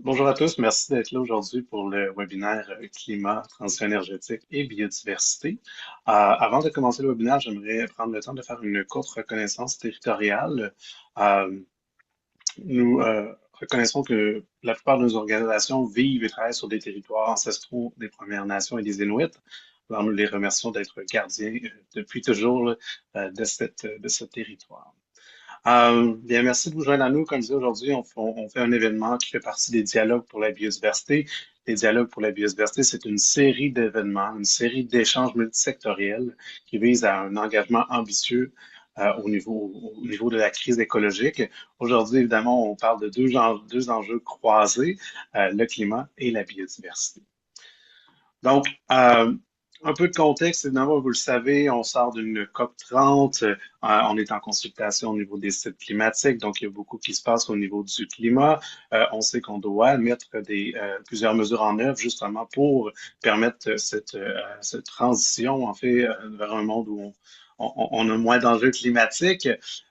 Bonjour à tous, merci d'être là aujourd'hui pour le webinaire Climat, transition énergétique et biodiversité. Avant de commencer le webinaire, j'aimerais prendre le temps de faire une courte reconnaissance territoriale. Euh, nous reconnaissons que la plupart de nos organisations vivent et travaillent sur des territoires ancestraux des Premières Nations et des Inuits. Alors, nous les remercions d'être gardiens depuis toujours de ce territoire. Bien, merci de vous joindre à nous. Comme je disais, aujourd'hui, on fait un événement qui fait partie des dialogues pour la biodiversité. Les dialogues pour la biodiversité, c'est une série d'événements, une série d'échanges multisectoriels qui visent à un engagement ambitieux au niveau de la crise écologique. Aujourd'hui, évidemment, on parle de deux enjeux croisés, le climat et la biodiversité. Donc, un peu de contexte, évidemment, vous le savez, on sort d'une COP 30, on est en consultation au niveau des cibles climatiques, donc il y a beaucoup qui se passe au niveau du climat. On sait qu'on doit mettre plusieurs mesures en œuvre justement pour permettre cette transition, en fait, vers un monde où on a moins d'enjeux climatiques.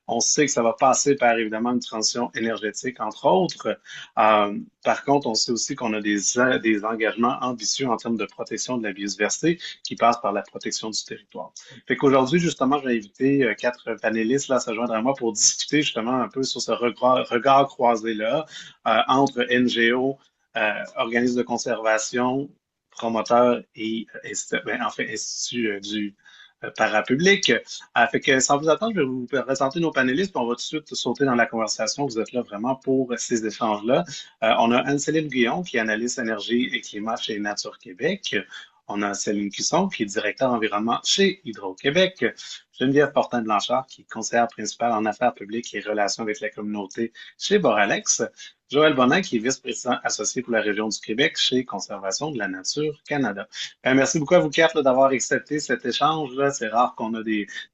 On sait que ça va passer par évidemment une transition énergétique, entre autres. Par contre, on sait aussi qu'on a des engagements ambitieux en termes de protection de la biodiversité qui passent par la protection du territoire. Fait qu'aujourd'hui, justement, j'ai invité quatre panélistes là, à se joindre à moi pour discuter justement un peu sur ce regard croisé-là entre NGO, organismes de conservation, promoteurs et instituts du parapublic. Fait que sans vous attendre, je vais vous présenter nos panélistes, puis on va tout de suite sauter dans la conversation. Vous êtes là vraiment pour ces échanges-là. On a Anne-Céline Guillon, qui est analyste énergie et climat chez Nature Québec. On a Céline Cusson, qui est directeur environnement chez Hydro-Québec. Geneviève Fortin-Blanchard, qui est conseillère principale en affaires publiques et relations avec la communauté chez Boralex. Joël Bonin, qui est vice-président associé pour la région du Québec chez Conservation de la Nature Canada. Merci beaucoup à vous quatre là, d'avoir accepté cet échange-là. C'est rare qu'on a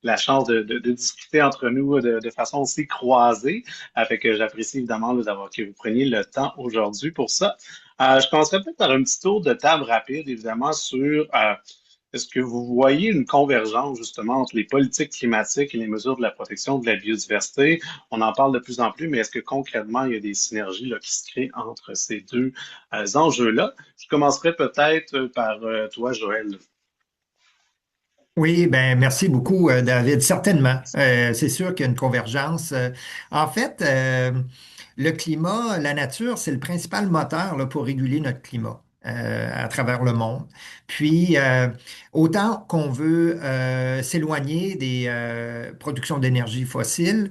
la chance de discuter entre nous de façon aussi croisée. Fait que j'apprécie évidemment là, d'avoir que vous preniez le temps aujourd'hui pour ça. Je commencerai peut-être par un petit tour de table rapide, évidemment, sur est-ce que vous voyez une convergence justement entre les politiques climatiques et les mesures de la protection de la biodiversité? On en parle de plus en plus, mais est-ce que concrètement, il y a des synergies là, qui se créent entre ces deux enjeux-là? Je commencerai peut-être par toi, Joël. Oui, ben merci beaucoup, David. Certainement. C'est sûr qu'il y a une convergence. En fait, le climat, la nature, c'est le principal moteur là, pour réguler notre climat à travers le monde. Puis, autant qu'on veut s'éloigner des productions d'énergie fossile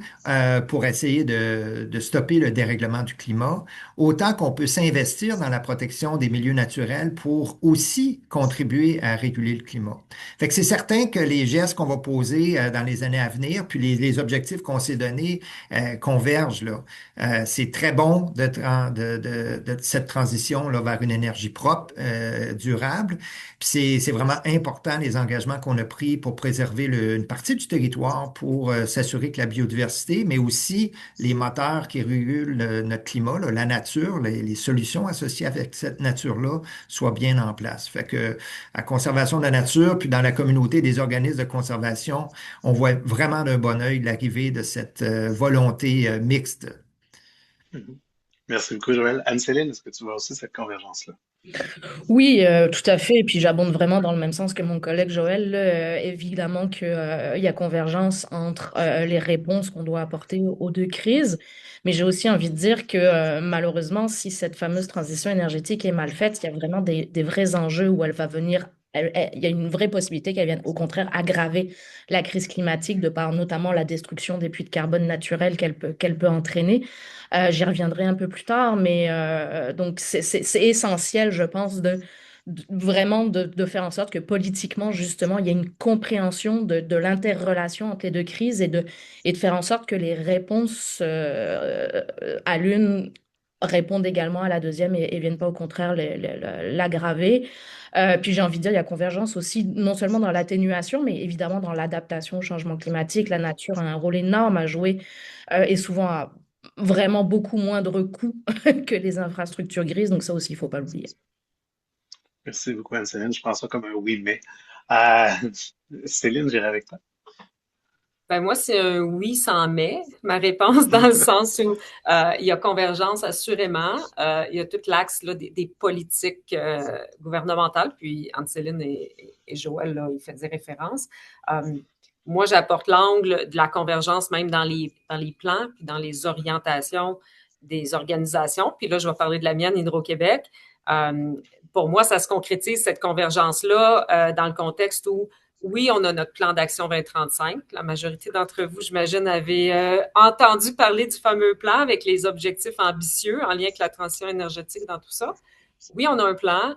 pour essayer de stopper le dérèglement du climat, autant qu'on peut s'investir dans la protection des milieux naturels pour aussi contribuer à réguler le climat. Fait que c'est certain que les gestes qu'on va poser dans les années à venir, puis les objectifs qu'on s'est donnés convergent là. C'est très bon de cette transition là, vers une énergie propre, durable. Puis c'est vraiment important les engagements qu'on a pris pour préserver une partie du territoire, pour s'assurer que la biodiversité, mais aussi les moteurs qui régulent notre climat, là, la nature, les solutions associées avec cette nature-là soient bien en place. Fait que à Conservation de la nature, puis dans la communauté des organismes de conservation, on voit vraiment d'un bon œil l'arrivée de cette volonté mixte. Mhm. Merci beaucoup, Joël. Anne-Céline, est-ce que tu vois aussi cette convergence-là? Oui, tout à fait. Et puis j'abonde vraiment dans le même sens que mon collègue Joël. Évidemment que, il y a convergence entre les réponses qu'on doit apporter aux deux crises. Mais j'ai aussi envie de dire que malheureusement, si cette fameuse transition énergétique est mal faite, il y a vraiment des vrais enjeux où elle va venir. Il y a une vraie possibilité qu'elle vienne au contraire aggraver la crise climatique de par notamment la destruction des puits de carbone naturels qu'elle peut entraîner. J'y reviendrai un peu plus tard, mais donc c'est essentiel, je pense, vraiment de faire en sorte que politiquement, justement, il y ait une compréhension de l'interrelation entre les deux crises et de faire en sorte que les réponses à l'une répondent également à la deuxième et viennent pas au contraire l'aggraver. Puis j'ai envie de dire, il y a convergence aussi, non seulement dans l'atténuation, mais évidemment dans l'adaptation au changement climatique. La nature a un rôle énorme à jouer et souvent à vraiment beaucoup moindre coût que les infrastructures grises. Donc ça aussi, il faut pas l'oublier. Merci beaucoup, Anne-Céline. Je prends ça comme un oui, mais. Euh, Céline, j'irai avec toi. Ben moi, c'est un oui sans mais, ma réponse, dans le sens où il y a convergence assurément. Il y a tout l'axe là, des politiques gouvernementales, puis Anne-Céline et Joël, là, ils faisaient référence. Euh, Moi, j'apporte l'angle de la convergence même dans les plans, puis dans les orientations des organisations. Puis là, je vais parler de la mienne, Hydro-Québec. Euh, pour moi, ça se concrétise, cette convergence-là, dans le contexte où oui, on a notre plan d'action 2035. La majorité d'entre vous, j'imagine, avez entendu parler du fameux plan avec les objectifs ambitieux en lien avec la transition énergétique dans tout ça. Oui, on a un plan.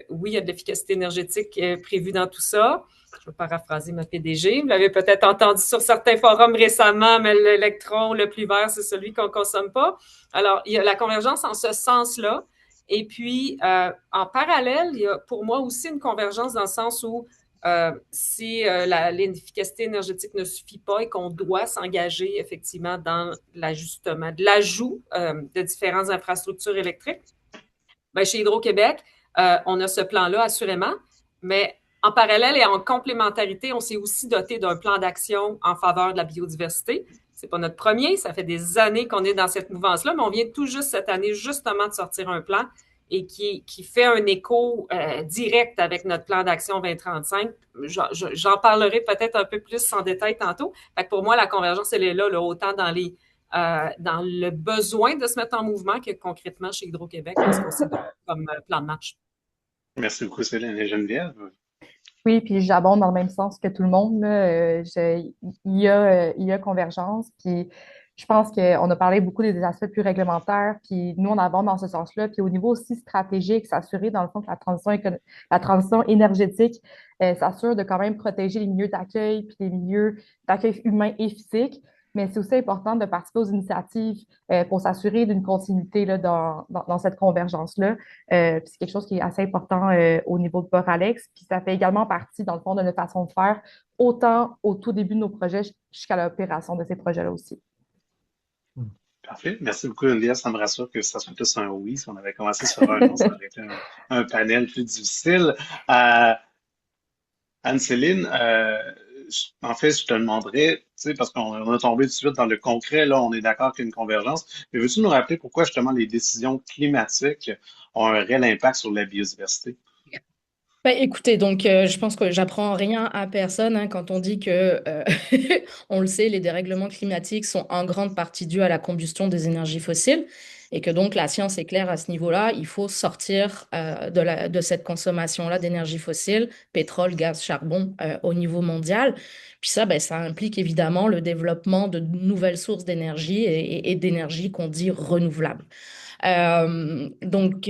Oui, il y a de l'efficacité énergétique prévue dans tout ça. Je vais paraphraser ma PDG. Vous l'avez peut-être entendu sur certains forums récemment, mais l'électron le plus vert, c'est celui qu'on ne consomme pas. Alors, il y a la convergence en ce sens-là. Et puis, en parallèle, il y a pour moi aussi une convergence dans le sens où si l'efficacité énergétique ne suffit pas et qu'on doit s'engager effectivement dans l'ajustement, de l'ajout de différentes infrastructures électriques, ben, chez Hydro-Québec, on a ce plan-là assurément, mais en parallèle et en complémentarité, on s'est aussi doté d'un plan d'action en faveur de la biodiversité. C'est pas notre premier, ça fait des années qu'on est dans cette mouvance-là, mais on vient tout juste cette année justement de sortir un plan et qui fait un écho direct avec notre plan d'action 2035. J'en parlerai peut-être un peu plus en détail tantôt. Fait que pour moi, la convergence, elle est là, autant dans le besoin de se mettre en mouvement que concrètement chez Hydro-Québec, parce qu'on s'est donné comme plan de match. Merci beaucoup, Céline et Geneviève. Oui, puis j'abonde dans le même sens que tout le monde, là. Il y a convergence, puis je pense qu'on a parlé beaucoup des aspects plus réglementaires, puis nous, on abonde dans ce sens-là. Puis au niveau aussi stratégique, s'assurer, dans le fond, que la transition énergétique s'assure de quand même protéger les milieux d'accueil, puis les milieux d'accueil humain et physique. Mais c'est aussi important de participer aux initiatives pour s'assurer d'une continuité là, dans cette convergence-là. Puis c'est quelque chose qui est assez important au niveau de Boralex. Puis ça fait également partie, dans le fond, de notre façon de faire, autant au tout début de nos projets jusqu'à l'opération de ces projets-là aussi. Parfait. Merci beaucoup, Geneviève. Ça me rassure que ça soit tous un oui. Si on avait commencé sur un non, ça aurait été un panel plus difficile. Euh, Anne-Céline, en fait, je te demanderais, tu sais, parce qu'on a tombé tout de suite dans le concret, là, on est d'accord qu'il y a une convergence, mais veux-tu nous rappeler pourquoi justement les décisions climatiques ont un réel impact sur la biodiversité? Bah, écoutez, donc je pense que j'apprends rien à personne hein, quand on dit que, on le sait, les dérèglements climatiques sont en grande partie dus à la combustion des énergies fossiles et que donc la science est claire à ce niveau-là. Il faut sortir de cette consommation-là d'énergie fossile, pétrole, gaz, charbon au niveau mondial. Puis ça, ben, ça implique évidemment le développement de nouvelles sources d'énergie et d'énergie qu'on dit renouvelables. Donc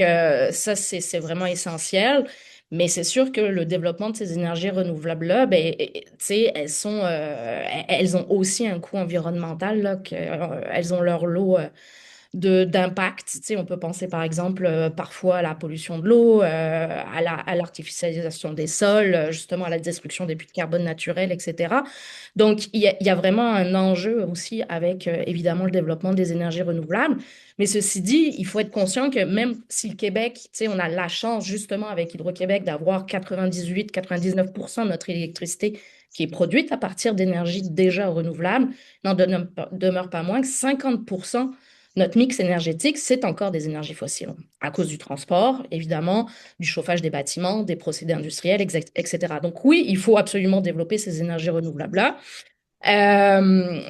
ça, c'est vraiment essentiel. Mais c'est sûr que le développement de ces énergies renouvelables-là, ben, tu sais, elles ont aussi un coût environnemental, là, elles ont leur lot d'impact. Tu sais, on peut penser par exemple parfois à la pollution de l'eau, à l'artificialisation des sols, justement à la destruction des puits de carbone naturels, etc. Donc, il y a vraiment un enjeu aussi avec évidemment le développement des énergies renouvelables. Mais ceci dit, il faut être conscient que même si le Québec, tu sais, on a la chance justement avec Hydro-Québec d'avoir 98-99% de notre électricité qui est produite à partir d'énergies déjà renouvelables, demeure pas moins que 50% notre mix énergétique, c'est encore des énergies fossiles, à cause du transport, évidemment, du chauffage des bâtiments, des procédés industriels, etc. Donc oui, il faut absolument développer ces énergies renouvelables-là.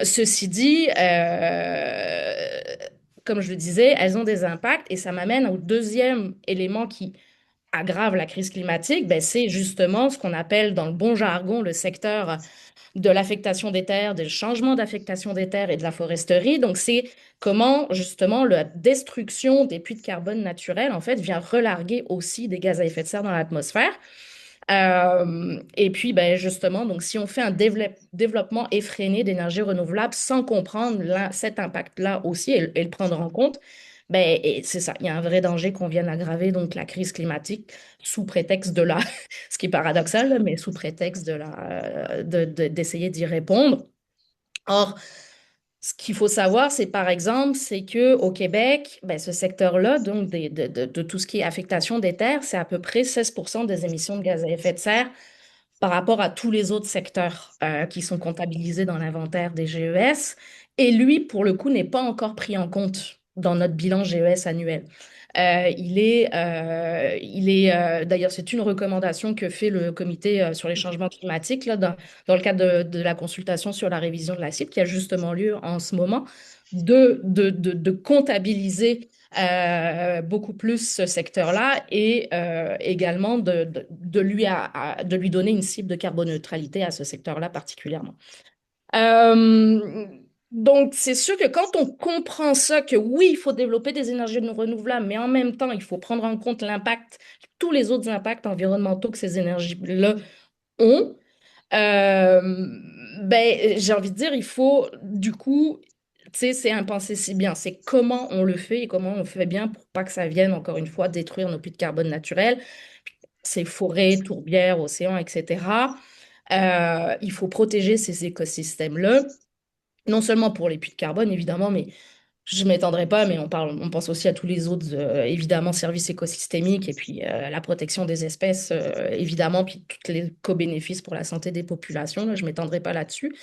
Ceci dit, comme je le disais, elles ont des impacts et ça m'amène au deuxième élément qui aggrave la crise climatique, ben, c'est justement ce qu'on appelle dans le bon jargon le secteur de l'affectation des terres, des changements d'affectation des terres et de la foresterie. Donc, c'est comment, justement, la destruction des puits de carbone naturels, en fait, vient relarguer aussi des gaz à effet de serre dans l'atmosphère. Et puis, ben, justement, donc, si on fait un développement effréné d'énergie renouvelable sans comprendre cet impact-là aussi et le prendre en compte, ben, et c'est ça, il y a un vrai danger qu'on vienne aggraver donc la crise climatique sous prétexte de la, ce qui est paradoxal, mais sous prétexte d'essayer d'y répondre. Or, ce qu'il faut savoir, c'est par exemple, c'est que au Québec, ben, ce secteur-là, donc de tout ce qui est affectation des terres, c'est à peu près 16% des émissions de gaz à effet de serre par rapport à tous les autres secteurs qui sont comptabilisés dans l'inventaire des GES. Et lui, pour le coup, n'est pas encore pris en compte dans notre bilan GES annuel. D'ailleurs, c'est une recommandation que fait le comité sur les changements climatiques là, dans le cadre de la consultation sur la révision de la cible qui a justement lieu en ce moment, de comptabiliser beaucoup plus ce secteur-là et également de lui donner une cible de carboneutralité à ce secteur-là particulièrement. Euh, donc, c'est sûr que quand on comprend ça, que oui, il faut développer des énergies renouvelables, mais en même temps, il faut prendre en compte l'impact, tous les autres impacts environnementaux que ces énergies-là ont, j'ai envie de dire, il faut, du coup, tu sais, c'est un penser si bien. C'est comment on le fait et comment on le fait bien pour pas que ça vienne, encore une fois, détruire nos puits de carbone naturels, ces forêts, tourbières, océans, etc. Il faut protéger ces écosystèmes-là, non seulement pour les puits de carbone, évidemment, mais je ne m'étendrai pas, mais on pense aussi à tous les autres, évidemment, services écosystémiques et puis la protection des espèces, évidemment, puis tous les co-bénéfices pour la santé des populations. Là, je ne m'étendrai pas là-dessus.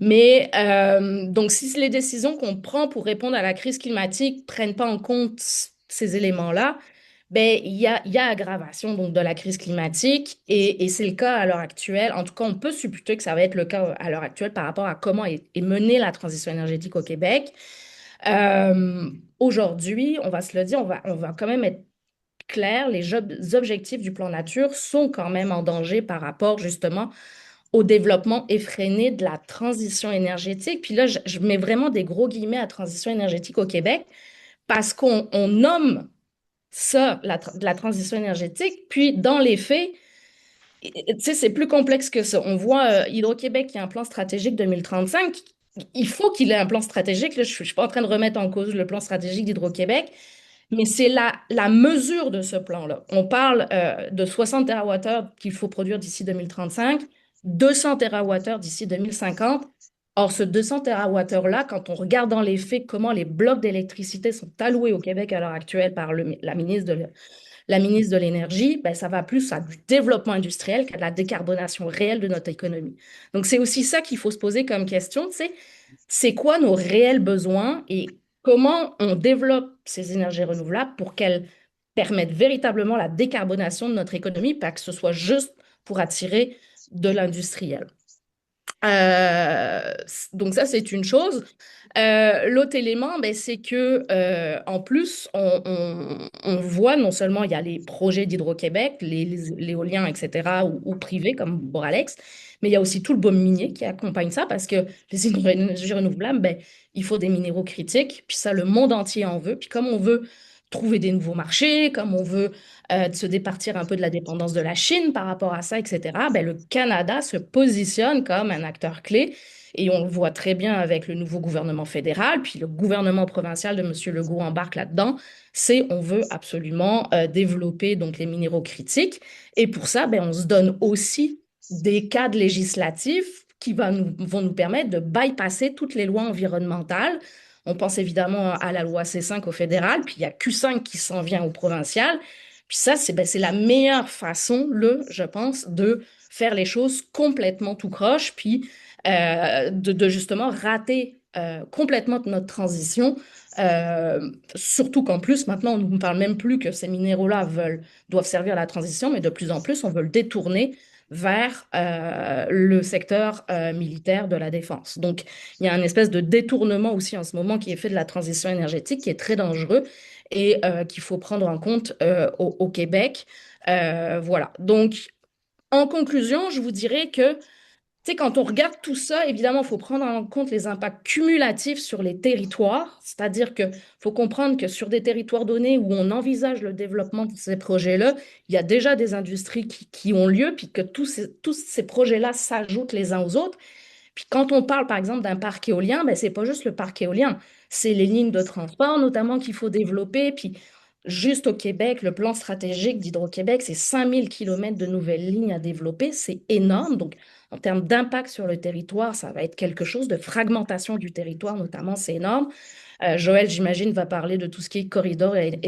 Mais donc, si les décisions qu'on prend pour répondre à la crise climatique ne prennent pas en compte ces éléments-là, ben, il y a aggravation donc, de la crise climatique et c'est le cas à l'heure actuelle. En tout cas, on peut supputer que ça va être le cas à l'heure actuelle par rapport à comment est menée la transition énergétique au Québec. Euh, Aujourd'hui, on va se le dire, on va quand même être clair, les objectifs du plan nature sont quand même en danger par rapport justement au développement effréné de la transition énergétique. Puis là, je mets vraiment des gros guillemets à transition énergétique au Québec parce qu'on nomme ça de la transition énergétique, puis dans les faits, tu sais, c'est plus complexe que ça. On voit Hydro-Québec qui a un plan stratégique 2035. Il faut qu'il ait un plan stratégique. Là, je ne suis pas en train de remettre en cause le plan stratégique d'Hydro-Québec, mais c'est la mesure de ce plan-là. On parle de 60 TWh qu'il faut produire d'ici 2035, 200 TWh d'ici 2050. Or, ce 200 TWh-là, quand on regarde dans les faits comment les blocs d'électricité sont alloués au Québec à l'heure actuelle par la ministre de l'Énergie, ben, ça va plus à du développement industriel qu'à de la décarbonation réelle de notre économie. Donc, c'est aussi ça qu'il faut se poser comme question, tu sais, c'est quoi nos réels besoins et comment on développe ces énergies renouvelables pour qu'elles permettent véritablement la décarbonation de notre économie, pas que ce soit juste pour attirer de l'industriel. Donc ça, c'est une chose. L'autre élément, ben, c'est que en plus, on voit non seulement il y a les projets d'Hydro-Québec, l'éolien, etc., ou privés comme Boralex, mais il y a aussi tout le boom minier qui accompagne ça parce que les énergies renouvelables, ben, il faut des minéraux critiques, puis ça, le monde entier en veut. Puis comme on veut trouver des nouveaux marchés, comme on veut se départir un peu de la dépendance de la Chine par rapport à ça, etc., ben, le Canada se positionne comme un acteur clé. Et on le voit très bien avec le nouveau gouvernement fédéral, puis le gouvernement provincial de M. Legault embarque là-dedans. C'est on veut absolument développer donc les minéraux critiques. Et pour ça, ben, on se donne aussi des cadres législatifs qui vont nous permettre de bypasser toutes les lois environnementales. On pense évidemment à la loi C5 au fédéral, puis il y a Q5 qui s'en vient au provincial. Puis ça, c'est la meilleure façon, je pense, de faire les choses complètement tout croche, puis de justement rater complètement notre transition. Surtout qu'en plus, maintenant, on ne nous parle même plus que ces minéraux-là doivent servir à la transition, mais de plus en plus, on veut le détourner vers le secteur militaire de la défense. Donc, il y a une espèce de détournement aussi en ce moment qui est fait de la transition énergétique, qui est très dangereux et qu'il faut prendre en compte au Québec. Voilà. Donc, en conclusion, je vous dirais que tu sais, quand on regarde tout ça, évidemment, il faut prendre en compte les impacts cumulatifs sur les territoires, c'est-à-dire qu'il faut comprendre que sur des territoires donnés où on envisage le développement de ces projets-là, il y a déjà des industries qui ont lieu, puis que tous ces projets-là s'ajoutent les uns aux autres. Puis quand on parle, par exemple, d'un parc éolien, ben, c'est pas juste le parc éolien, c'est les lignes de transport notamment qu'il faut développer. Puis juste au Québec, le plan stratégique d'Hydro-Québec, c'est 5000 km de nouvelles lignes à développer. C'est énorme. Donc, en termes d'impact sur le territoire, ça va être quelque chose de fragmentation du territoire, notamment, c'est énorme. Joël, j'imagine, va parler de tout ce qui est corridor et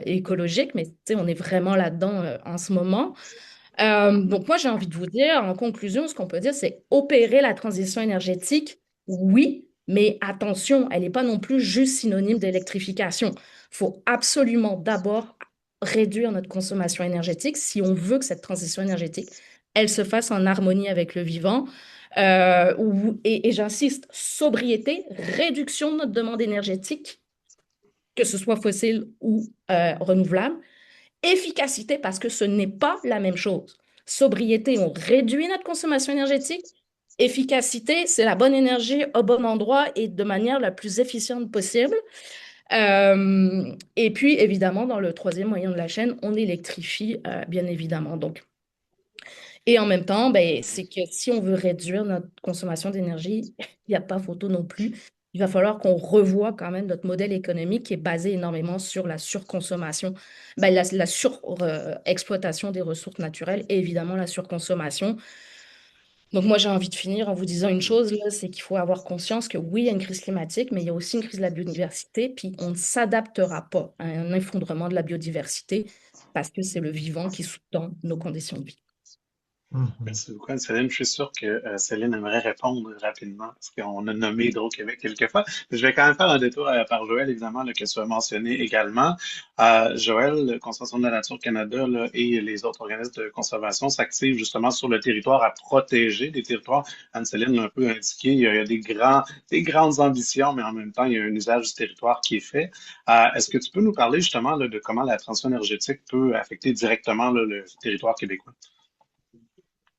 écologique, mais tu sais, on est vraiment là-dedans en ce moment. Donc moi, j'ai envie de vous dire, en conclusion, ce qu'on peut dire, c'est opérer la transition énergétique, oui, mais attention, elle n'est pas non plus juste synonyme d'électrification. Il faut absolument d'abord réduire notre consommation énergétique si on veut que cette transition énergétique, elle se fasse en harmonie avec le vivant. Et j'insiste, sobriété, réduction de notre demande énergétique, que ce soit fossile ou renouvelable. Efficacité, parce que ce n'est pas la même chose. Sobriété, on réduit notre consommation énergétique. Efficacité, c'est la bonne énergie au bon endroit et de manière la plus efficiente possible. Et puis, évidemment, dans le troisième moyen de la chaîne, on électrifie, bien évidemment. Donc, et en même temps, ben, c'est que si on veut réduire notre consommation d'énergie, il n'y a pas photo non plus. Il va falloir qu'on revoie quand même notre modèle économique qui est basé énormément sur la surconsommation, ben, la surexploitation des ressources naturelles et évidemment la surconsommation. Donc moi, j'ai envie de finir en vous disant une chose, là, c'est qu'il faut avoir conscience que oui, il y a une crise climatique, mais il y a aussi une crise de la biodiversité, puis on ne s'adaptera pas à un effondrement de la biodiversité parce que c'est le vivant qui sous-tend nos conditions de vie. Mhm. Merci beaucoup, Céline. Je suis sûr que Céline aimerait répondre rapidement parce qu'on a nommé Hydro-Québec quelques fois. Mais je vais quand même faire un détour par Joël, évidemment, là, que tu as mentionné également. Joël, Conservation de la Nature Canada là, et les autres organismes de conservation s'activent justement sur le territoire à protéger des territoires. Anne-Céline l'a un peu indiqué, il y a des grandes ambitions, mais en même temps, il y a un usage du territoire qui est fait. Est-ce que tu peux nous parler justement là, de comment la transition énergétique peut affecter directement là, le territoire québécois?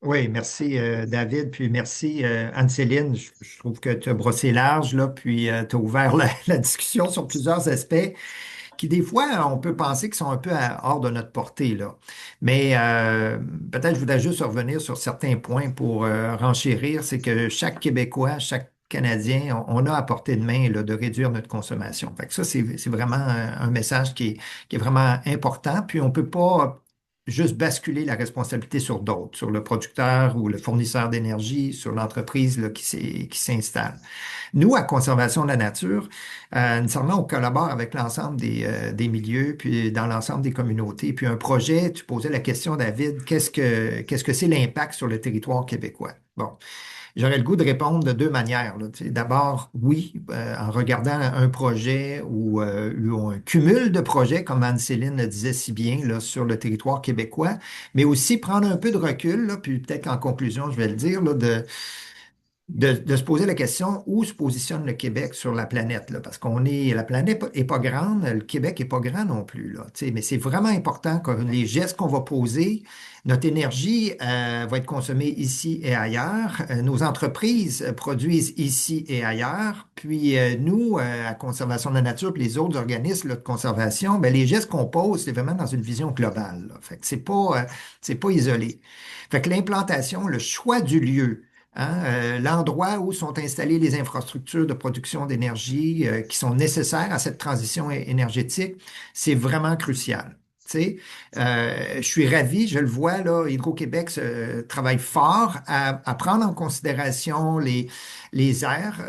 Oui, merci David, puis merci Anne-Céline. Je trouve que tu as brossé large, là, puis tu as ouvert la discussion sur plusieurs aspects qui, des fois, on peut penser qu'ils sont un peu hors de notre portée, là. Mais peut-être je voudrais juste revenir sur certains points pour renchérir. C'est que chaque Québécois, chaque Canadien, on a à portée de main là, de réduire notre consommation. Fait que ça, c'est vraiment un message qui est vraiment important. Puis on ne peut pas juste basculer la responsabilité sur d'autres, sur le producteur ou le fournisseur d'énergie, sur l'entreprise là, qui s'installe. Nous, à Conservation de la nature, nécessairement, on collabore avec l'ensemble des milieux, puis dans l'ensemble des communautés. Puis un projet, tu posais la question, David, qu'est-ce que c'est l'impact sur le territoire québécois? Bon, j'aurais le goût de répondre de deux manières, là. Tu sais, d'abord, oui, en regardant un projet ou un cumul de projets, comme Anne-Céline le disait si bien, là, sur le territoire québécois, mais aussi prendre un peu de recul, là, puis peut-être qu'en conclusion, je vais le dire, là, de se poser la question où se positionne le Québec sur la planète, là, parce la planète est pas grande, le Québec est pas grand non plus, là, tu sais, mais c'est vraiment important que les gestes qu'on va poser, notre énergie va être consommée ici et ailleurs, nos entreprises produisent ici et ailleurs, puis nous, à Conservation de la nature, puis les autres organismes là, de conservation, ben, les gestes qu'on pose, c'est vraiment dans une vision globale, là. Fait que c'est pas isolé. Fait que l'implantation, le choix du lieu, hein, l'endroit où sont installées les infrastructures de production d'énergie qui sont nécessaires à cette transition énergétique, c'est vraiment crucial. Tu sais, je suis ravi, je le vois, là, Hydro-Québec travaille fort à prendre en considération les aires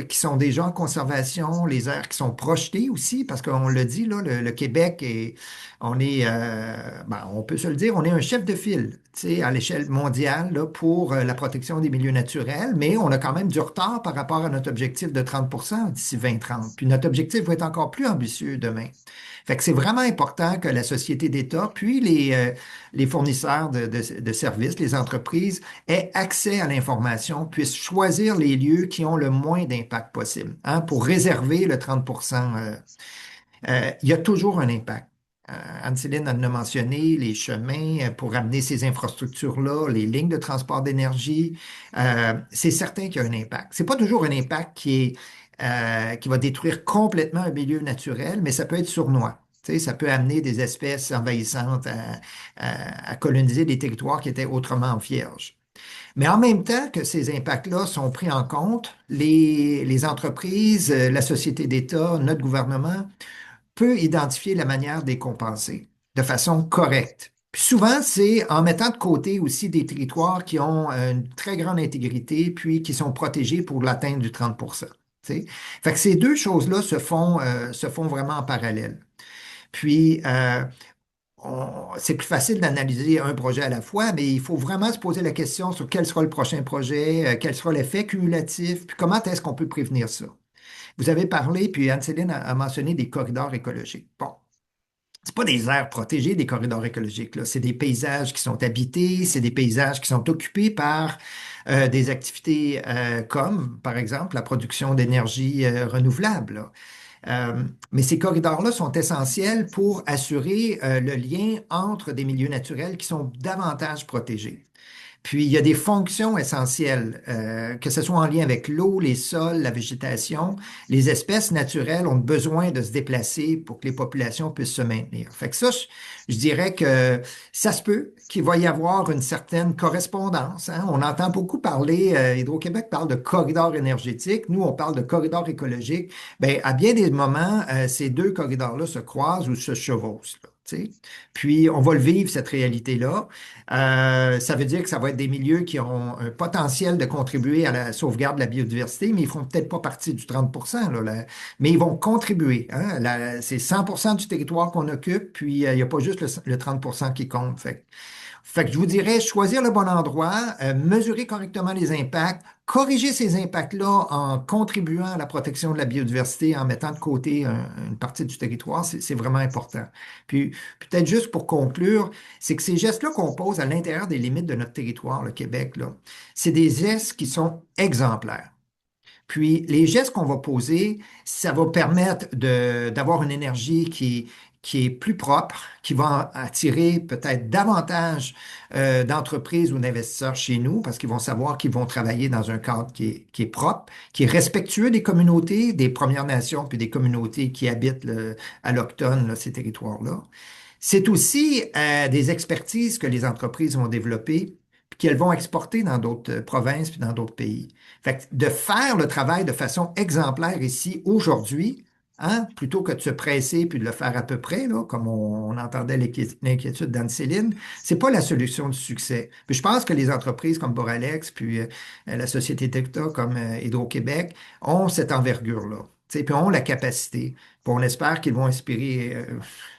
qui sont déjà en conservation, les aires qui sont projetées aussi, parce qu'on le dit, là, le Québec on peut se le dire, on est un chef de file, tu sais, à l'échelle mondiale là, pour la protection des milieux naturels, mais on a quand même du retard par rapport à notre objectif de 30 d'ici 2030. Puis notre objectif va être encore plus ambitieux demain. Fait que c'est vraiment important que la société d'État, puis les fournisseurs de services, les entreprises, aient accès à l'information, puissent choisir les lieux qui ont le moins d'impact possible, hein, pour réserver le 30 il y a toujours un impact. Anne-Céline en a mentionné les chemins pour amener ces infrastructures-là, les lignes de transport d'énergie. C'est certain qu'il y a un impact. C'est pas toujours un impact qui va détruire complètement un milieu naturel, mais ça peut être sournois. Tu sais, ça peut amener des espèces envahissantes à coloniser des territoires qui étaient autrement vierges. Mais en même temps que ces impacts-là sont pris en compte, les entreprises, la société d'État, notre gouvernement peut identifier la manière de les compenser de façon correcte. Puis souvent, c'est en mettant de côté aussi des territoires qui ont une très grande intégrité, puis qui sont protégés pour l'atteinte du 30 tu sais. Fait que ces deux choses-là se font vraiment en parallèle. Puis, c'est plus facile d'analyser un projet à la fois, mais il faut vraiment se poser la question sur quel sera le prochain projet, quel sera l'effet cumulatif, puis comment est-ce qu'on peut prévenir ça. Vous avez parlé, puis Anne-Céline a mentionné des corridors écologiques. Bon, c'est pas des aires protégées, des corridors écologiques, là. C'est des paysages qui sont habités, c'est des paysages qui sont occupés par des activités comme, par exemple, la production d'énergie renouvelable, là. Mais ces corridors-là sont essentiels pour assurer le lien entre des milieux naturels qui sont davantage protégés. Puis, il y a des fonctions essentielles, que ce soit en lien avec l'eau, les sols, la végétation. Les espèces naturelles ont besoin de se déplacer pour que les populations puissent se maintenir. Fait que ça, je dirais que ça se peut qu'il va y avoir une certaine correspondance, hein. On entend beaucoup parler, Hydro-Québec parle de corridors énergétiques, nous, on parle de corridors écologiques. Bien, à bien des moments, ces deux corridors-là se croisent ou se chevauchent, là, tu sais. Puis, on va le vivre, cette réalité-là. Ça veut dire que ça va être des milieux qui ont un potentiel de contribuer à la sauvegarde de la biodiversité, mais ils ne feront peut-être pas partie du 30 là, mais ils vont contribuer, hein. C'est 100 du territoire qu'on occupe, puis il n'y a pas juste le 30 qui compte. Fait que je vous dirais, choisir le bon endroit, mesurer correctement les impacts, corriger ces impacts-là en contribuant à la protection de la biodiversité, en mettant de côté une partie du territoire, c'est vraiment important. Puis peut-être juste pour conclure, c'est que ces gestes-là qu'on pose à l'intérieur des limites de notre territoire, le Québec, là, c'est des gestes qui sont exemplaires. Puis les gestes qu'on va poser, ça va permettre d'avoir une énergie qui est plus propre, qui va attirer peut-être davantage d'entreprises ou d'investisseurs chez nous parce qu'ils vont savoir qu'ils vont travailler dans un cadre qui est propre, qui est respectueux des communautés, des Premières Nations, puis des communautés qui habitent à l'automne, là, ces territoires-là. C'est aussi des expertises que les entreprises vont développer puis qu'elles vont exporter dans d'autres provinces puis dans d'autres pays. Fait que de faire le travail de façon exemplaire ici, aujourd'hui, hein, plutôt que de se presser puis de le faire à peu près, là, comme on entendait l'inquiétude d'Anne-Céline, c'est pas la solution du succès. Puis je pense que les entreprises comme Boralex, puis la société Tecta comme Hydro-Québec ont cette envergure-là. Tu sais, puis ont la capacité. Puis on espère qu'ils vont inspirer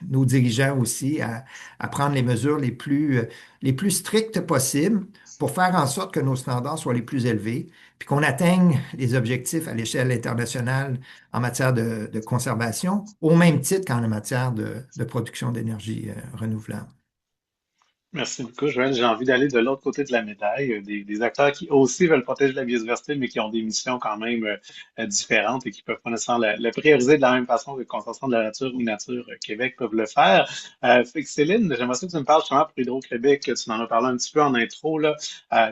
nos dirigeants aussi à prendre les mesures les plus strictes possibles pour faire en sorte que nos standards soient les plus élevés, puis qu'on atteigne les objectifs à l'échelle internationale en matière de conservation, au même titre qu'en matière de production d'énergie renouvelable. Merci beaucoup, Joël. J'ai envie d'aller de l'autre côté de la médaille, des acteurs qui aussi veulent protéger la biodiversité, mais qui ont des missions quand même différentes et qui peuvent pas nécessairement la prioriser de la même façon que le Consortium de la nature ou Nature Québec peuvent le faire. Fait que Céline, j'aimerais ça que tu me parles justement pour Hydro-Québec, tu en as parlé un petit peu en intro, là.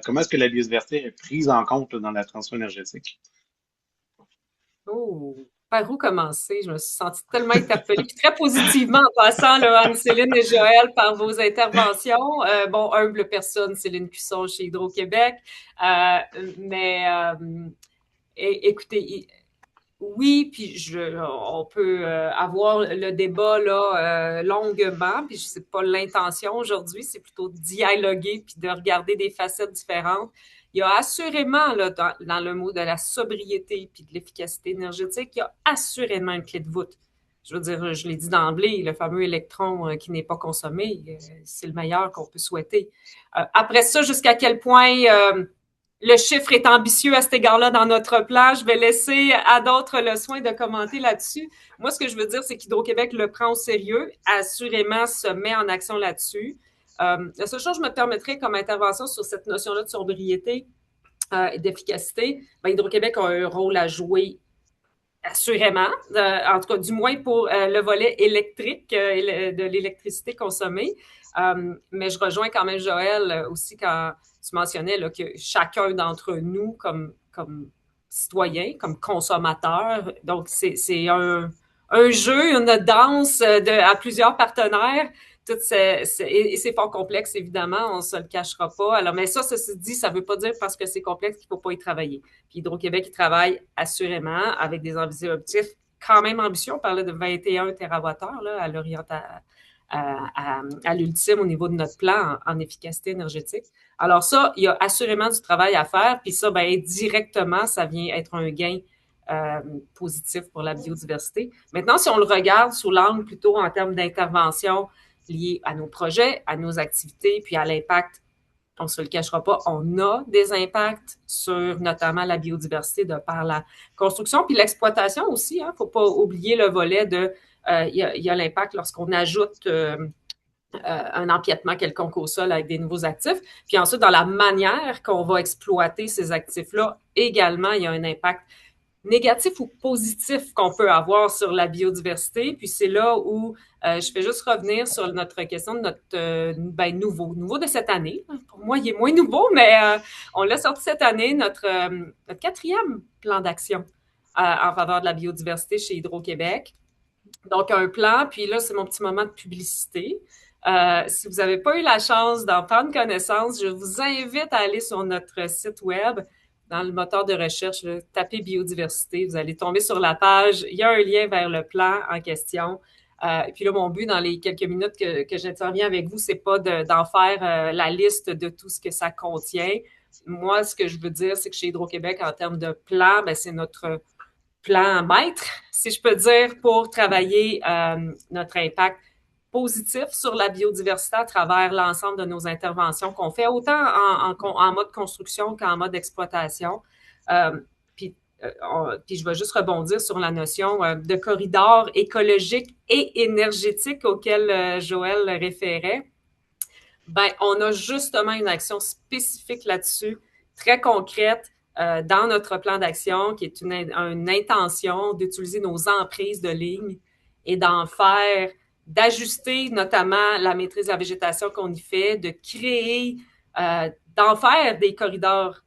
Comment est-ce que la biodiversité est prise en compte là, dans la transition énergétique? Oh, par où commencer? Je me suis sentie tellement interpellée, puis très positivement en passant, là, Anne-Céline et Joël, par vos interventions. Bon, humble personne, Céline Cusson chez Hydro-Québec. Euh, mais écoutez, oui, puis on peut avoir le débat là longuement, puis c'est pas l'intention aujourd'hui, c'est plutôt de dialoguer puis de regarder des facettes différentes. Il y a assurément, là, dans le mot de la sobriété puis de l'efficacité énergétique, il y a assurément une clé de voûte. Je veux dire, je l'ai dit d'emblée, le fameux électron qui n'est pas consommé, c'est le meilleur qu'on peut souhaiter. Après ça, jusqu'à quel point le chiffre est ambitieux à cet égard-là dans notre plan. Je vais laisser à d'autres le soin de commenter là-dessus. Moi, ce que je veux dire, c'est qu'Hydro-Québec le prend au sérieux, assurément se met en action là-dessus. La seule chose que je me permettrais comme intervention sur cette notion-là de sobriété et d'efficacité, ben, Hydro-Québec a un rôle à jouer assurément, en tout cas du moins pour le volet électrique de l'électricité consommée. Mais je rejoins quand même Joël aussi quand tu mentionnais là, que chacun d'entre nous, comme citoyens, comme consommateurs, donc c'est un jeu, une danse à plusieurs partenaires. Et c'est fort complexe, évidemment, on ne se le cachera pas. Alors, mais ça, ceci dit, ça ne veut pas dire parce que c'est complexe qu'il ne faut pas y travailler. Puis Hydro-Québec, il travaille assurément avec des objectifs quand même ambitieux. On parlait de 21 TWh là, à l'orientation. À l'ultime au niveau de notre plan en efficacité énergétique. Alors ça, il y a assurément du travail à faire, puis ça, ben directement, ça vient être un gain positif pour la biodiversité. Maintenant, si on le regarde sous l'angle plutôt en termes d'intervention liés à nos projets, à nos activités, puis à l'impact. On ne se le cachera pas, on a des impacts sur notamment la biodiversité de par la construction, puis l'exploitation aussi. Il ne faut pas oublier le volet de, il y a l'impact lorsqu'on ajoute un empiètement quelconque au sol avec des nouveaux actifs. Puis ensuite, dans la manière qu'on va exploiter ces actifs-là, également, il y a un impact négatif ou positif qu'on peut avoir sur la biodiversité. Puis c'est là où je fais juste revenir sur notre question de notre nouveau de cette année. Pour moi, il est moins nouveau, mais on l'a sorti cette année, notre 4e plan d'action en faveur de la biodiversité chez Hydro-Québec. Donc, un plan, puis là, c'est mon petit moment de publicité. Si vous n'avez pas eu la chance d'en prendre connaissance, je vous invite à aller sur notre site web. Dans le moteur de recherche, là, tapez biodiversité, vous allez tomber sur la page. Il y a un lien vers le plan en question. Et puis là, mon but dans les quelques minutes que j'interviens avec vous, c'est pas d'en faire la liste de tout ce que ça contient. Moi, ce que je veux dire, c'est que chez Hydro-Québec, en termes de plan, ben, c'est notre plan maître, si je peux dire, pour travailler notre impact positif sur la biodiversité à travers l'ensemble de nos interventions qu'on fait, autant en mode construction qu'en mode exploitation. Puis je vais juste rebondir sur la notion de corridor écologique et énergétique auquel Joël référait. Ben, on a justement une action spécifique là-dessus, très concrète, dans notre plan d'action, qui est une intention d'utiliser nos emprises de ligne et d'ajuster notamment la maîtrise de la végétation qu'on y fait, de créer, d'en faire des corridors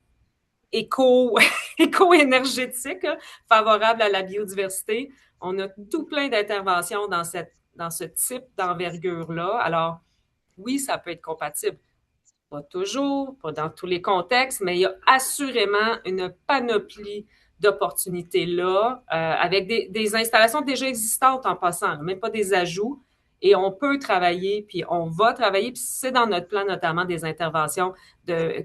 éco-énergétiques favorables à la biodiversité. On a tout plein d'interventions dans ce type d'envergure-là. Alors, oui, ça peut être compatible. Pas toujours, pas dans tous les contextes, mais il y a assurément une panoplie d'opportunités là, avec des installations déjà existantes en passant, même pas des ajouts. Et on peut travailler, puis on va travailler, puis c'est dans notre plan notamment des interventions